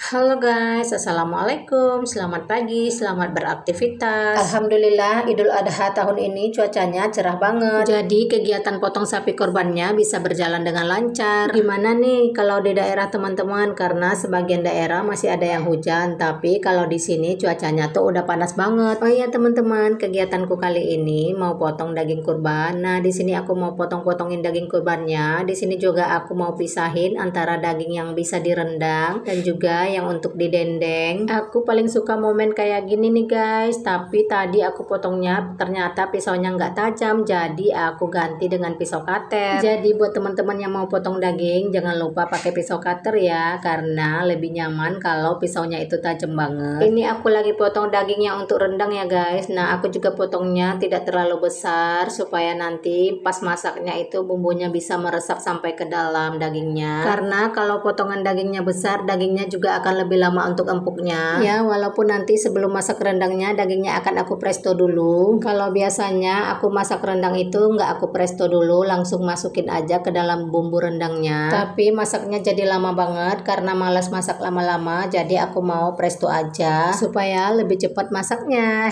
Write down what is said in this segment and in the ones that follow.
Halo guys, Assalamualaikum, selamat pagi, selamat beraktivitas. Alhamdulillah Idul Adha tahun ini cuacanya cerah banget. Jadi kegiatan potong sapi korbannya bisa berjalan dengan lancar. Gimana nih kalau di daerah teman-teman? Karena sebagian daerah masih ada yang hujan, tapi kalau di sini cuacanya tuh udah panas banget. Oh iya teman-teman, kegiatanku kali ini mau potong daging kurban. Nah di sini aku mau potong-potongin daging kurbannya. Di sini juga aku mau pisahin antara daging yang bisa direndang dan juga yang untuk didendeng. Aku paling suka momen kayak gini nih guys, tapi tadi aku potongnya ternyata pisaunya nggak tajam, jadi aku ganti dengan pisau cutter. Jadi buat teman-teman yang mau potong daging jangan lupa pakai pisau cutter ya, karena lebih nyaman kalau pisaunya itu tajam banget. Ini aku lagi potong dagingnya untuk rendang ya guys. Nah aku juga potongnya tidak terlalu besar supaya nanti pas masaknya itu bumbunya bisa meresap sampai ke dalam dagingnya, karena kalau potongan dagingnya besar dagingnya juga akan lebih lama untuk empuknya ya, walaupun nanti sebelum masak rendangnya dagingnya akan aku presto dulu. Kalau biasanya aku masak rendang itu nggak aku presto dulu, langsung masukin aja ke dalam bumbu rendangnya, tapi masaknya jadi lama banget karena malas masak lama-lama, jadi aku mau presto aja supaya lebih cepat masaknya.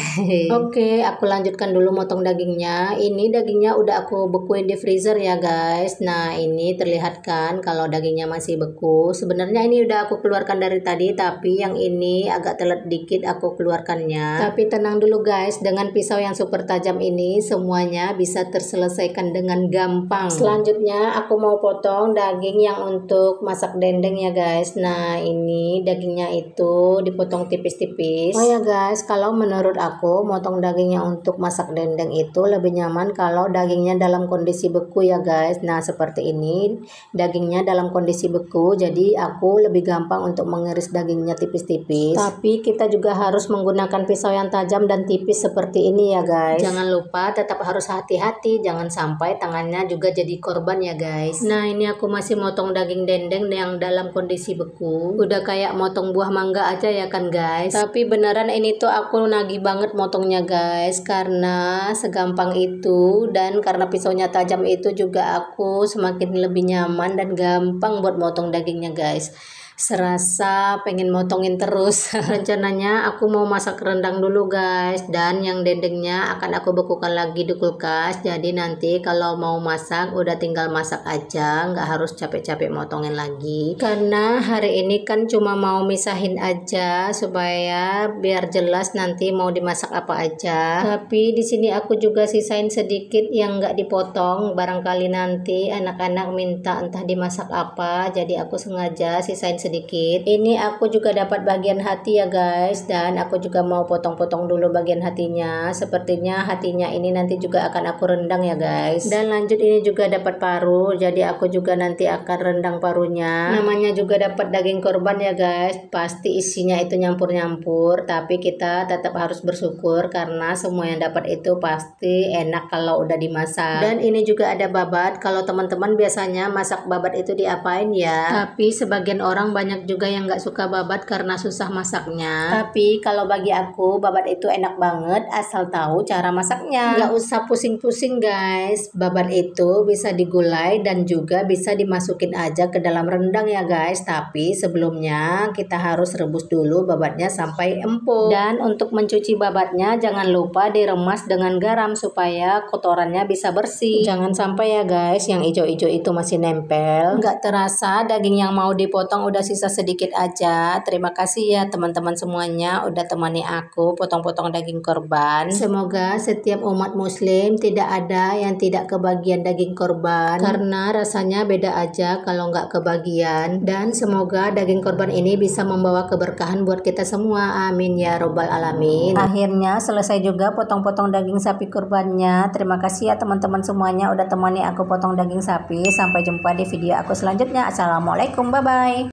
Oke, aku lanjutkan dulu motong dagingnya. Ini dagingnya udah aku bekuin di freezer ya guys. Nah ini terlihat kan kalau dagingnya masih beku. Sebenarnya ini udah aku keluarkan dari tadi, tapi yang ini agak telat dikit aku keluarkannya. Tapi tenang dulu guys, dengan pisau yang super tajam ini semuanya bisa terselesaikan dengan gampang. Selanjutnya aku mau potong daging yang untuk masak dendeng ya guys. Nah ini dagingnya itu dipotong tipis-tipis. Oh ya guys, kalau menurut aku motong dagingnya untuk masak dendeng itu lebih nyaman kalau dagingnya dalam kondisi beku ya guys. Nah seperti ini dagingnya dalam kondisi beku, jadi aku lebih gampang untuk mengiris dagingnya tipis-tipis. Tapi kita juga harus menggunakan pisau yang tajam dan tipis seperti ini ya guys. Jangan lupa tetap harus hati-hati, jangan sampai tangannya juga jadi korban ya guys. Nah ini aku masih motong daging dendeng yang dalam kondisi beku, udah kayak motong buah mangga aja ya kan guys. Tapi beneran ini tuh aku nagih banget motongnya guys, karena segampang itu dan karena pisaunya tajam itu juga aku semakin lebih nyaman dan gampang buat motong dagingnya guys. Serasa pengen motongin terus. Rencananya aku mau masak rendang dulu guys, dan yang dendengnya akan aku bekukan lagi di kulkas, jadi nanti kalau mau masak udah tinggal masak aja, nggak harus capek-capek motongin lagi. Karena hari ini kan cuma mau misahin aja supaya biar jelas nanti mau dimasak apa aja. Tapi di sini aku juga sisain sedikit yang nggak dipotong, barangkali nanti anak-anak minta entah dimasak apa, jadi aku sengaja sisain sedikit. Ini aku juga dapat bagian hati ya guys, dan aku juga mau potong-potong dulu bagian hatinya. Sepertinya hatinya ini nanti juga akan aku rendang ya guys. Dan lanjut ini juga dapat paru, jadi aku juga nanti akan rendang parunya. Namanya juga dapat daging korban ya guys, pasti isinya itu nyampur-nyampur, tapi kita tetap harus bersyukur karena semua yang dapat itu pasti enak kalau udah dimasak. Dan ini juga ada babat. Kalau teman-teman biasanya masak babat itu diapain ya? Tapi sebagian orang banyak juga yang nggak suka babat karena susah masaknya. Tapi kalau bagi aku babat itu enak banget asal tahu cara masaknya. Nggak usah pusing-pusing guys. Babat itu bisa digulai dan juga bisa dimasukin aja ke dalam rendang ya guys. Tapi sebelumnya kita harus rebus dulu babatnya sampai empuk. Dan untuk mencuci babatnya jangan lupa diremas dengan garam supaya kotorannya bisa bersih. Jangan sampai ya guys yang hijau-hijau itu masih nempel. Nggak terasa daging yang mau dipotong udah sisa sedikit aja. Terima kasih ya teman-teman semuanya udah temani aku potong-potong daging korban. Semoga setiap umat muslim tidak ada yang tidak kebagian daging korban, karena rasanya beda aja kalau nggak kebagian. Dan semoga daging korban ini bisa membawa keberkahan buat kita semua, amin ya robbal alamin. Akhirnya selesai juga potong-potong daging sapi kurbannya. Terima kasih ya teman-teman semuanya udah temani aku potong daging sapi. Sampai jumpa di video aku selanjutnya. Assalamualaikum, bye bye.